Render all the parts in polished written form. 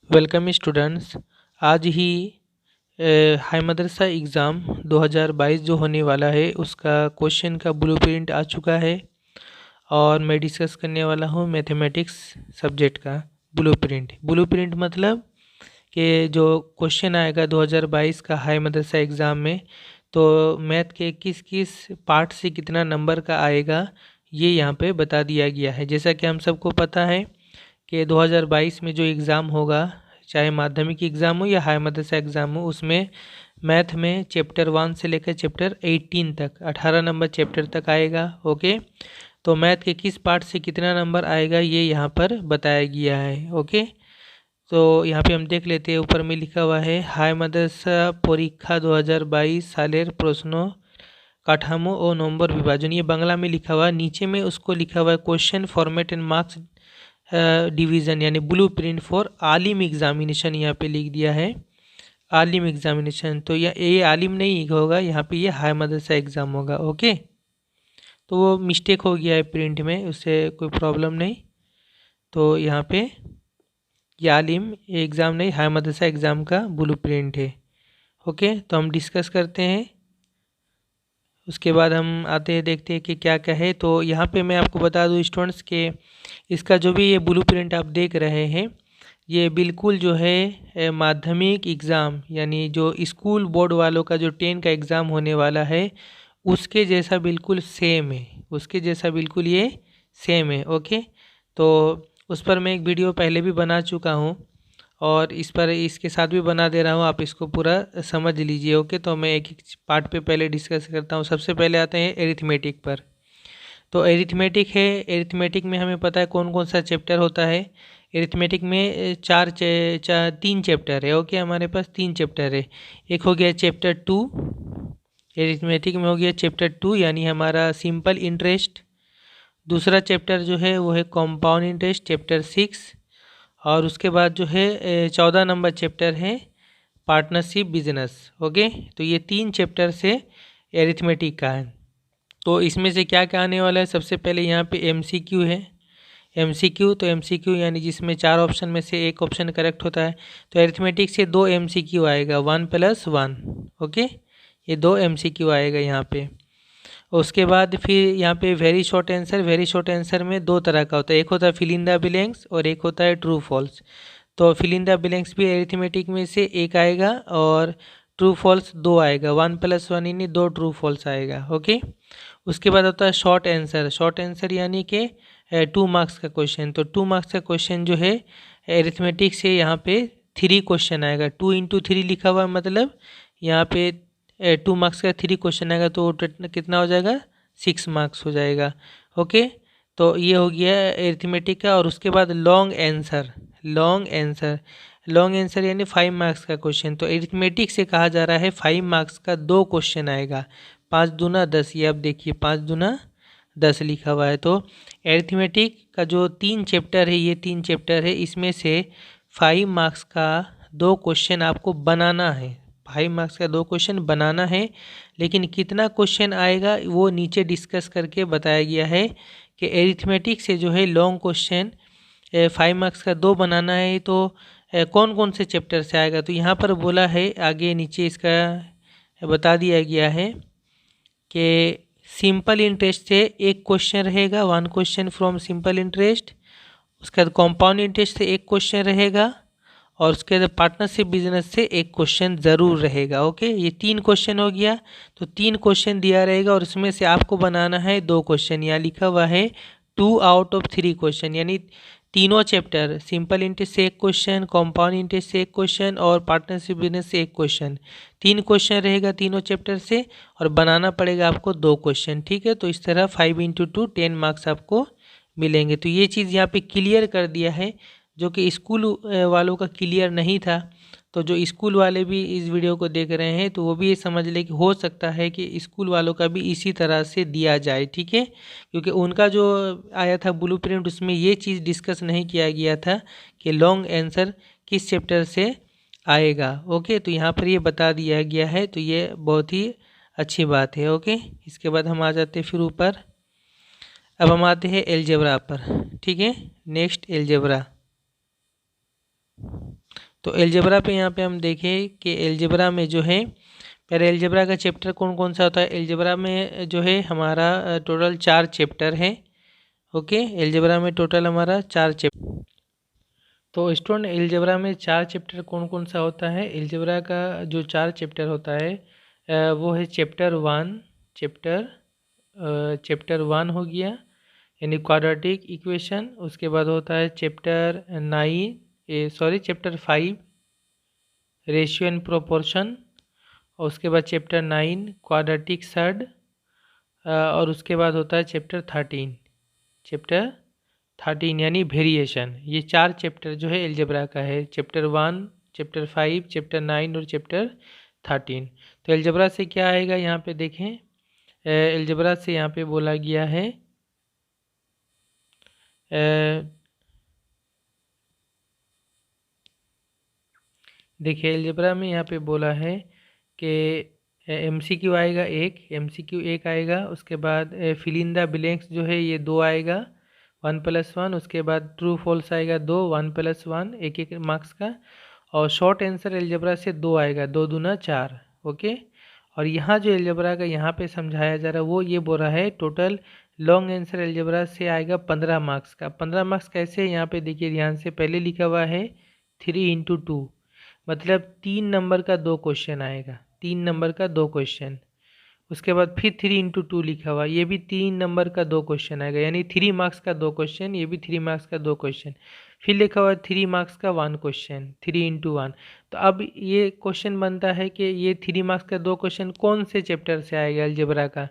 Welcome students. आज ही high मदरसा exam 2022 जो होने वाला है उसका क्वेश्चन का ब्लूप्रिंट आ चुका है और मैं डिस्कस करने वाला हूँ मैथमेटिक्स सब्जेक्ट का ब्लूप्रिंट मतलब कि जो क्वेश्चन आएगा 2022 का हाई मदरसा एग्ज़ाम में, तो मैथ के किस किस पार्ट से कितना नंबर का आएगा ये यहाँ पे बता दिया गया है। जैसा कि हम सबको पता है कि 2022 में जो एग्ज़ाम होगा, चाहे माध्यमिक एग्ज़ाम हो या हाई मदरसा एग्ज़ाम हो, उसमें मैथ में चैप्टर 1 से लेकर चैप्टर 18 तक 18 नंबर चैप्टर तक आएगा। ओके, तो मैथ के किस पार्ट से कितना नंबर आएगा ये यहाँ पर बताया गया है। ओके, तो यहाँ पे हम देख लेते हैं। ऊपर में लिखा हुआ है हाई मदरसा परीक्षा 2022 सालेर प्रश्न काठामो और नंबर विभाजन, ये बांग्ला में लिखा हुआ है। नीचे में उसको लिखा हुआ है question format and marks division यानी ब्लूप्रिंट फॉर आलिम एग्जामिनेशन, यहाँ पे लिख दिया है आलिम एग्जामिनेशन। तो ये आलिम नहीं होगा, यहाँ पे ये हाई मदरसा एग्ज़ाम होगा। ओके, तो वो मिस्टेक हो गया है प्रिंट में, उससे कोई प्रॉब्लम नहीं। तो यहाँ पे ये आलिम एग्ज़ाम नहीं, हाई मदरसा एग्ज़ाम का ब्लूप्रिंट है। ओके, तो हम डिस्कस करते हैं, उसके बाद हम आते हैं देखते हैं कि क्या क्या है। तो यहाँ पे मैं आपको बता दूँ स्टूडेंट्स के इसका जो भी ये ब्लूप्रिंट आप देख रहे हैं, ये बिल्कुल जो है माध्यमिक एग्ज़ाम यानी जो स्कूल बोर्ड वालों का जो 10 का एग्ज़ाम होने वाला है उसके जैसा बिल्कुल सेम है, उसके जैसा बिल्कुल ये सेम है। ओके, तो उस पर मैं एक वीडियो पहले भी बना चुका हूँ और इस पर इसके साथ भी बना दे रहा हूँ, आप इसको पूरा समझ लीजिए। ओके, तो मैं एक एक पार्ट पे पहले डिस्कस करता हूँ। सबसे पहले आते हैं एरिथमेटिक पर। तो एरिथमेटिक है, एरिथमेटिक में हमें पता है कौन कौन सा चैप्टर होता है। एरिथमेटिक में तीन चैप्टर है। ओके, हमारे पास 3 चैप्टर है। एक हो गया चैप्टर 2, एरिथमेटिक में हो गया चैप्टर 2 यानी हमारा सिंपल इंटरेस्ट। दूसरा चैप्टर जो है वो है कंपाउंड इंटरेस्ट चैप्टर 6, और उसके बाद जो है 14 नंबर चैप्टर है पार्टनरशिप बिजनेस। ओके, तो ये 3 चैप्टर से एरिथमेटिक का है। तो इसमें से क्या क्या आने वाला है, सबसे पहले यहाँ पे एमसीक्यू है। एमसीक्यू तो एमसीक्यू यानी जिसमें 4 ऑप्शन में से एक ऑप्शन करेक्ट होता है। तो एरिथमेटिक से 2 एमसीक्यू आएगा, 1+1। ओके, ये 2 एमसीक्यू आएगा यहाँ पे। उसके बाद फिर यहाँ पे very short answer. Very short answer में 2 तरह का होता है, एक होता है फिल इन द ब्लैंक्स और एक होता है ट्रू फॉल्स। तो फिल इन द ब्लैंक्स भी एरिथमेटिक में से एक आएगा और ट्रू फॉल्स 2 आएगा, 1+1 यानी 2 ट्रू फॉल्स आएगा। ओके, उसके बाद होता है शॉर्ट आंसर। शॉर्ट आंसर यानी कि 2 मार्क्स का क्वेश्चन। तो 2 मार्क्स का क्वेश्चन जो है एरिथमेटिक से यहाँ पे 3 क्वेश्चन आएगा। 2 × 3 लिखा हुआ मतलब यहाँ पे 2 मार्क्स का 3 क्वेश्चन आएगा, तो कितना हो जाएगा, 6 मार्क्स हो जाएगा। ओके, तो ये हो गया एरिथमेटिक का। और उसके बाद लॉन्ग आंसर। लॉन्ग आंसर यानी 5 मार्क्स का क्वेश्चन। तो एरिथमेटिक से कहा जा रहा है 5 मार्क्स का 2 क्वेश्चन आएगा। 5 दूना 10, ये आप देखिए 5 दूना 10 लिखा हुआ है। तो एरिथमेटिक का जो 3 चैप्टर है, ये 3 चैप्टर है, इसमें से 5 मार्क्स का 2 क्वेश्चन आपको बनाना है। 5 मार्क्स का 2 क्वेश्चन बनाना है, लेकिन कितना क्वेश्चन आएगा वो नीचे डिस्कस करके बताया गया है कि एरिथमेटिक से जो है लॉन्ग क्वेश्चन 5 मार्क्स का 2 बनाना है। तो कौन कौन से चैप्टर से आएगा, तो यहाँ पर बोला है आगे नीचे इसका बता दिया गया है कि सिंपल इंटरेस्ट से एक क्वेश्चन रहेगा, 1 क्वेश्चन फ्रॉम सिंपल इंटरेस्ट। उसके बाद कंपाउंड इंटरेस्ट से एक क्वेश्चन रहेगा और उसके बाद पार्टनरशिप बिजनेस से एक क्वेश्चन ज़रूर रहेगा। ओके, ये 3 क्वेश्चन हो गया। तो 3 क्वेश्चन दिया रहेगा और उसमें से आपको बनाना है 2 क्वेश्चन। यहाँ लिखा हुआ है 2 आउट ऑफ 3 क्वेश्चन, यानी तीनों चैप्टर सिंपल इंटरेस्ट से एक क्वेश्चन, कंपाउंड इंटरेस्ट से एक क्वेश्चन और पार्टनरशिप बिजनेस से एक क्वेश्चन। 3 क्वेश्चन रहेगा तीनों चैप्टर से और बनाना पड़ेगा आपको 2 क्वेश्चन। ठीक है, तो इस तरह 5 × 2 10 मार्क्स आपको मिलेंगे। तो ये चीज़ यहाँ पे क्लियर कर दिया है, जो कि स्कूल वालों का क्लियर नहीं था। तो जो स्कूल वाले भी इस वीडियो को देख रहे हैं तो वो भी ये समझ ले कि हो सकता है कि स्कूल वालों का भी इसी तरह से दिया जाए। ठीक है, क्योंकि उनका जो आया था ब्लूप्रिंट उसमें ये चीज़ डिस्कस नहीं किया गया था कि लॉन्ग आंसर किस चैप्टर से आएगा। ओके, तो यहाँ पर ये बता दिया गया है, तो ये बहुत ही अच्छी बात है। ओके, इसके बाद हम आ जाते हैं फिर ऊपर। अब हम आते हैं एलजेब्रा पर। ठीक है, नेक्स्ट एलजेब्रा। तो एलजेब्रा पे यहाँ पे हम देखें कि एलजेब्रा में जो है पहले एलजेब्रा का चैप्टर कौन कौन सा होता है। एलजेब्रा में जो है हमारा टोटल 4 चैप्टर हैं। ओके, एलजेब्रा में टोटल हमारा 4 चैप्टर। तो स्टूडेंट एलजेब्रा में 4 चैप्टर कौन कौन सा होता है। एलजेब्रा का जो 4 चैप्टर होता है वो है चैप्टर 1 हो गया यानी क्वाड्रेटिक इक्वेशन। उसके बाद होता है चैप्टर 5 रेशियो एंड प्रोपोर्शन। और उसके बाद चैप्टर 9 क्वाड्रेटिक सर्ड। और उसके बाद होता है चैप्टर 13 यानी वेरिएशन। ये 4 चैप्टर जो है एलजेब्रा का है, चैप्टर 1, चैप्टर 5, चैप्टर 9 और चैप्टर 13। तो एलजेब्रा से क्या आएगा यहाँ पे देखें। एलजेब्रा से यहाँ पे बोला गया है देखिए एलजेब्रा में यहाँ पे बोला है कि एमसीक्यू आएगा एक आएगा। उसके बाद फिल इन द ब्लैंक्स जो है ये 2 आएगा 1+1। उसके बाद ट्रू फॉल्स आएगा 2 1+1 एक मार्क्स का। और शॉर्ट आंसर एलजेब्रा से 2 आएगा 2 दूना 4। ओके, और यहाँ जो एलजेब्रा का यहाँ पे समझाया जा रहा है वो ये बोल रहा है टोटल लॉन्ग आंसर एलजेब्रा से आएगा 15 मार्क्स का। 15 मार्क्स कैसे है यहाँ पे देखिए ध्यान से। पहले लिखा हुआ है 3×2 मतलब 3 नंबर का 2 क्वेश्चन आएगा, 3 नंबर का 2 क्वेश्चन। उसके बाद फिर 3×2 लिखा हुआ, ये भी 3 नंबर का 2 क्वेश्चन आएगा यानी 3 मार्क्स का 2 क्वेश्चन, ये भी 3 मार्क्स का 2 क्वेश्चन। फिर लिखा हुआ 3 मार्क्स का 1 क्वेश्चन 3×1। तो अब ये क्वेश्चन बनता है कि ये 3 मार्क्स का 2 क्वेश्चन कौन से चैप्टर से आएगा अलजेब्रा का।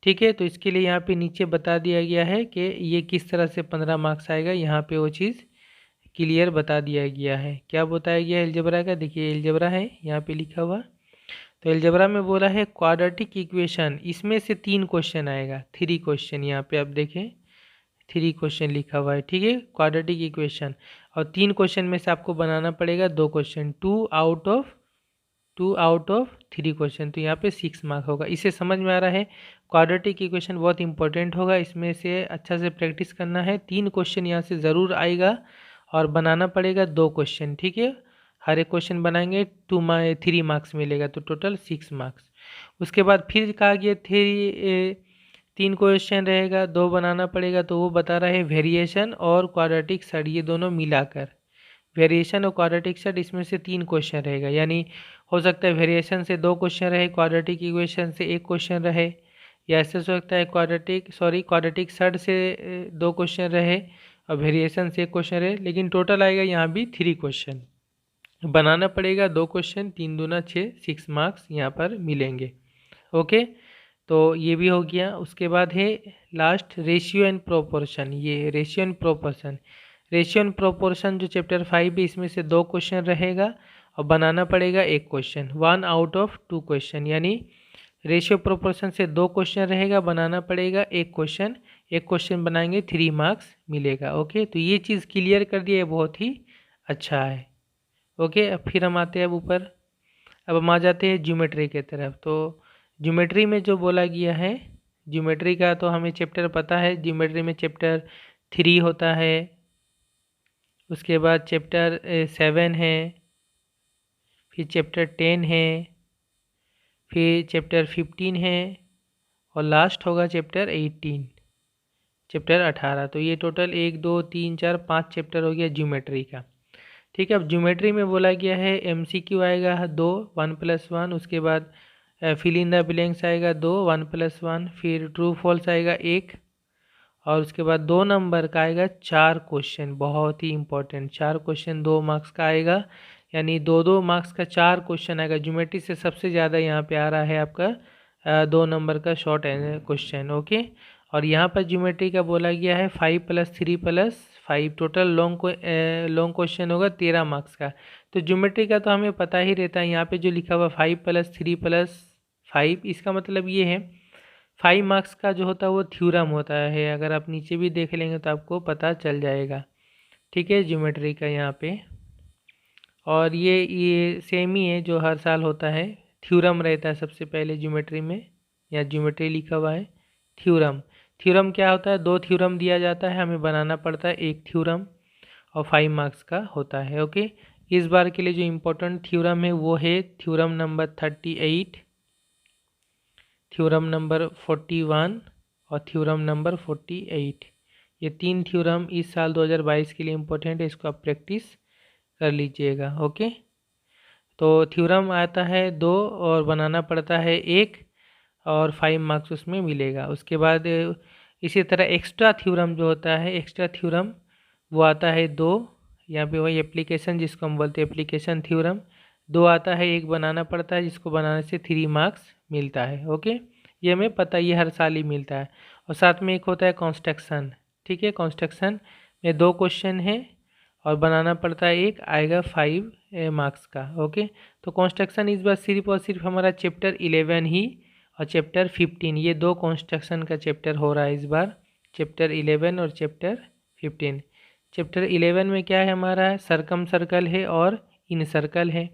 ठीक है, तो इसके लिए यहाँ पे नीचे बता दिया गया है कि ये किस तरह से 15 मार्क्स आएगा। यहाँ पे वो चीज़ क्लियर बता दिया गया है। क्या बताया गया है एलजेब्रा का, देखिए एलजेब्रा है यहाँ पे लिखा हुआ। तो एलजेब्रा में बोला है क्वाड्रेटिक इक्वेशन, इसमें से 3 क्वेश्चन आएगा, 3 क्वेश्चन। यहाँ पे आप देखें 3 क्वेश्चन लिखा हुआ है। ठीक है, क्वाड्रेटिक इक्वेशन और 3 क्वेश्चन में से आपको बनाना पड़ेगा 2 क्वेश्चन, 2 आउट ऑफ 3 क्वेश्चन। तो यहाँ पे 6 मार्क्स होगा। इसे समझ में आ रहा है क्वाड्रेटिक इक्वेशन बहुत इंपॉर्टेंट होगा, इसमें से अच्छा से प्रैक्टिस करना है। 3 क्वेश्चन यहाँ से ज़रूर आएगा और बनाना पड़ेगा 2 क्वेश्चन। ठीक है, हर एक क्वेश्चन बनाएंगे 3 मार्क्स मिलेगा, तो टोटल 6 मार्क्स। उसके बाद फिर कहा गया 3 क्वेश्चन रहेगा, 2 बनाना पड़ेगा। तो वो बता रहा है वेरिएशन और क्वाड्रेटिक सर्ड ये दोनों मिलाकर, वेरिएशन और क्वाड्रेटिक सर्ड इसमें से 3 क्वेश्चन रहेगा। यानी हो सकता है वेरिएशन से 2 क्वेश्चन रहे, क्वाड्रेटिक इक्वेशन से 1 क्वेश्चन रहे, या ऐसे हो सकता है क्वाड्रेटिक सर्ड से 2 क्वेश्चन रहे और वेरिएशन से 1 क्वेश्चन रहे। लेकिन टोटल आएगा यहाँ भी 3 क्वेश्चन, बनाना पड़ेगा 2 क्वेश्चन, 3 दूना 6, 6 मार्क्स यहाँ पर मिलेंगे। ओके, तो ये भी हो गया। उसके बाद है लास्ट रेशियो एंड प्रोपोर्शन। ये रेशियो एंड प्रोपोर्शन जो चैप्टर 5 है इसमें से 2 क्वेश्चन रहेगा और बनाना पड़ेगा 1 क्वेश्चन, 1 आउट ऑफ 2 क्वेश्चन। यानी रेशियो प्रोपोर्शन से 2 क्वेश्चन रहेगा, बनाना पड़ेगा 1 क्वेश्चन, 1 क्वेश्चन बनाएंगे 3 मार्क्स मिलेगा। ओके, तो ये चीज़ क्लियर कर दिया, बहुत ही अच्छा है। ओके, अब फिर हम आते हैं अब ऊपर, अब हम आ जाते हैं ज्योमेट्री के तरफ। तो ज्योमेट्री में जो बोला गया है, ज्योमेट्री का तो हमें चैप्टर पता है। ज्योमेट्री में चैप्टर 3 होता है, उसके बाद चैप्टर 7 है, फिर चैप्टर 10 है, फिर चैप्टर 15 है और लास्ट होगा चैप्टर 18। तो ये टोटल 1 2 3 4 5 चैप्टर हो गया ज्योमेट्री का। ठीक है, अब ज्योमेट्री में बोला गया है एमसीक्यू आएगा 2 1+1। उसके बाद फिल इन द ब्लैंक्स आएगा 2 1+1। फिर ट्रू फॉल्स आएगा 1 और उसके बाद 2 नंबर का आएगा 4 क्वेश्चन, बहुत ही इंपॉर्टेंट 4 क्वेश्चन 2 मार्क्स का आएगा। यानी 2 मार्क्स का 4 क्वेश्चन आएगा। ज्योमेट्री से सबसे ज़्यादा यहाँ पे आ रहा है आपका 2 नंबर का शॉर्ट क्वेश्चन। ओके, और यहाँ पर ज्योमेट्री का बोला गया है 5 + 3 + 5 टोटल लॉन्ग क्वेश्चन होगा 13 मार्क्स का। तो ज्योमेट्री का तो हमें पता ही रहता है। यहाँ पे जो लिखा हुआ 5 + 3 + 5 इसका मतलब ये है 5 मार्क्स का जो होता है वो थ्योरम होता है। अगर आप नीचे भी देख लेंगे तो आपको पता चल जाएगा। ठीक है, ज्योमेट्री का यहाँ पे, और ये सेम ही है जो हर साल होता है। थ्योरम रहता है सबसे पहले ज्योमेट्री में, या ज्योमेट्री लिखा हुआ है थ्योरम क्या होता है, 2 थ्योरम दिया जाता है, हमें बनाना पड़ता है 1 थ्योरम और 5 मार्क्स का होता है। ओके, इस बार के लिए जो इम्पोर्टेंट थ्योरम है वो है थ्योरम नंबर 38, थ्योरम नंबर 41 और थ्योरम नंबर 48। ये 3 थ्योरम इस साल 2022 के लिए इम्पोर्टेंट है, इसको आप प्रैक्टिस कर लीजिएगा। ओके, तो थ्योरम आता है 2 और बनाना पड़ता है 1 और 5 मार्क्स उसमें मिलेगा। उसके बाद इसी तरह एक्स्ट्रा थ्योरम जो होता है, एक्स्ट्रा थ्योरम वो आता है 2, यहाँ पे वही एप्लीकेशन जिसको हम बोलते हैं एप्लीकेशन थ्योरम 2 आता है, 1 बनाना पड़ता है जिसको बनाने से 3 मार्क्स मिलता है। ओके, ये हमें पता, ये हर साल ही मिलता है। और साथ में एक होता है कॉन्स्ट्रक्शन, ठीक है, कॉन्स्ट्रक्शन में 2 क्वेश्चन है और बनाना पड़ता है, एक आएगा 5 मार्क्स का। ओके, तो कॉन्स्ट्रक्शन इस बार सिर्फ और सिर्फ हमारा चैप्टर 11 ही और चैप्टर 15, ये 2 कॉन्स्ट्रक्शन का चैप्टर हो रहा है इस बार, चैप्टर 11 और चैप्टर 15। चैप्टर 11 में क्या है हमारा, सरकम सर्कल है और इन सर्कल है,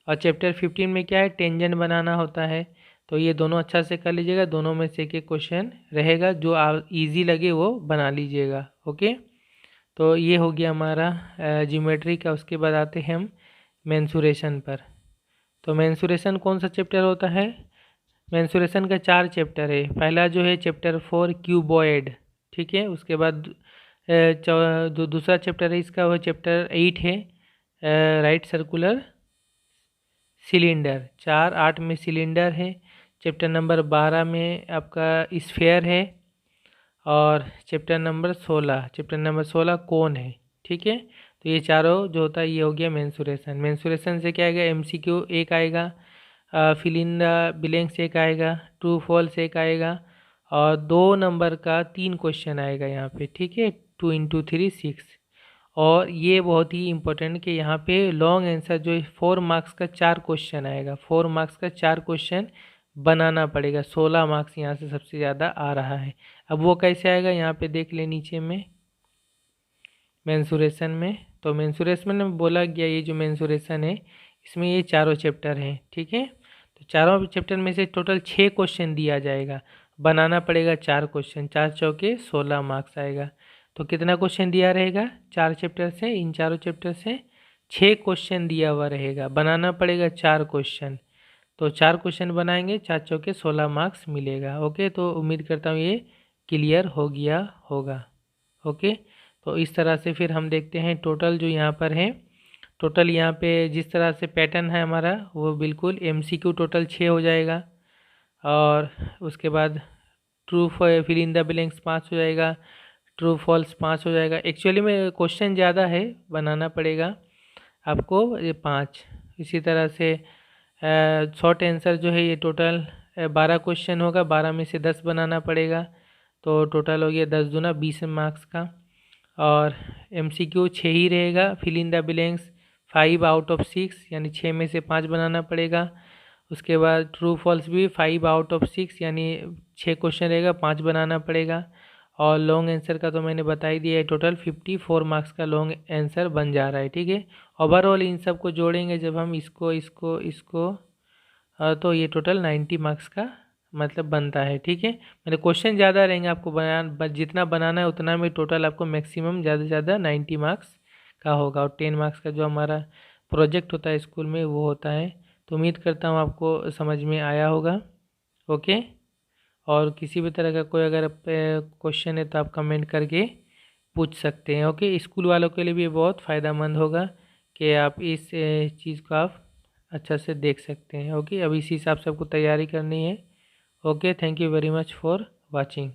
और चैप्टर 15 में क्या है, टेंजेंट बनाना होता है। तो ये दोनों अच्छा से कर लीजिएगा, दोनों में से एक क्वेश्चन रहेगा, जो आप ईजी लगे वो बना लीजिएगा। ओके, तो ये हो गया हमारा ज्योमेट्री का। उसके बाद आते हैं हम मेंसुरेशन पर। तो मेंसुरेशन कौन सा चैप्टर होता है, मेंसुरेशन का 4 चैप्टर है। पहला जो है चैप्टर 4 क्यूबॉइड, ठीक है। उसके बाद जो दूसरा चैप्टर है इसका वो चैप्टर 8 है राइट सर्कुलर सिलेंडर, 4 8 में सिलेंडर है। चैप्टर नंबर 12 में आपका स्फेयर है, और चैप्टर नंबर 16 कोन है, ठीक है। तो ये चारों जो होता है ये हो गया मेंसुरेशन। मेंसुरेशन से क्या आएगा, एमसीक्यू एक आएगा, फिल इन द ब्लैंक्स एक आएगा, ट्रू फॉल्स एक आएगा, और 2 नंबर का 3 क्वेश्चन आएगा यहाँ पे, ठीक है, 2 × 3 6। और ये बहुत ही इम्पोर्टेंट कि यहाँ पे लॉन्ग आंसर जो है 4 मार्क्स का 4 क्वेश्चन आएगा, 4 मार्क्स का 4 क्वेश्चन बनाना पड़ेगा। 16 मार्क्स यहाँ से सबसे ज़्यादा आ रहा है। अब वो कैसे आएगा, यहाँ पे देख ले नीचे में मेंसुरेशन में। तो मेंसुरेशन में बोला गया ये जो मेंसुरेशन है इसमें ये चारों चैप्टर हैं, ठीक है। तो चारों चैप्टर में से टोटल 6 क्वेश्चन दिया जाएगा, बनाना पड़ेगा 4 क्वेश्चन, 4 चौके 16 मार्क्स आएगा। तो कितना क्वेश्चन दिया रहेगा 4 चैप्टर से, इन चारों चैप्टर से 6 क्वेश्चन दिया हुआ रहेगा, बनाना पड़ेगा 4 क्वेश्चन। तो 4 क्वेश्चन बनाएंगे, 4 चौके 16 मार्क्स मिलेगा। ओके, तो उम्मीद करता हूँ ये क्लियर हो गया होगा। ओके, तो इस तरह से फिर हम देखते हैं टोटल जो यहाँ पर है, टोटल यहाँ पे जिस तरह से पैटर्न है हमारा वो बिल्कुल एमसीक्यू टोटल 6 हो जाएगा, और उसके बाद true fill in the blanks 5 हो जाएगा, ट्रू फॉल्स 5 हो जाएगा। एक्चुअली में क्वेश्चन ज़्यादा है, बनाना पड़ेगा आपको ये 5। इसी तरह से शॉर्ट आंसर जो है ये टोटल 12 क्वेश्चन होगा, 12 में से 10 बनाना पड़ेगा, तो टोटल हो गया 10 दूना 20 मार्क्स का। और एमसीक्यू 6 ही रहेगा, fill in the blanks 5 out of 6 यानी 6 में से 5 बनाना पड़ेगा। उसके बाद ट्रू फॉल्स भी 5 आउट ऑफ 6 यानी 6 क्वेश्चन रहेगा, 5 बनाना पड़ेगा। और लॉन्ग आंसर का तो मैंने बता ही दिया है, टोटल 54 मार्क्स का लॉन्ग आंसर बन जा रहा है, ठीक है। ओवरऑल इन सब को जोड़ेंगे जब हम इसको तो ये टोटल 90 मार्क्स का मतलब बनता है, ठीक है। मतलब क्वेश्चन ज़्यादा रहेंगे, आपको जितना बनाना है उतना में टोटल आपको मैक्सिमम ज़्यादा से ज़्यादा 90 मार्क्स का होगा। और 10 मार्क्स का जो हमारा प्रोजेक्ट होता है स्कूल में वो होता है। तो उम्मीद करता हूँ आपको समझ में आया होगा। ओके, और किसी भी तरह का कोई अगर क्वेश्चन है तो आप कमेंट करके पूछ सकते हैं। ओके, स्कूल वालों के लिए भी बहुत फ़ायदेमंद होगा कि आप इस चीज़ को आप अच्छा से देख सकते हैं। ओके, अब इसी हिसाब से आपको तैयारी करनी है। Okay, thank you very much for watching.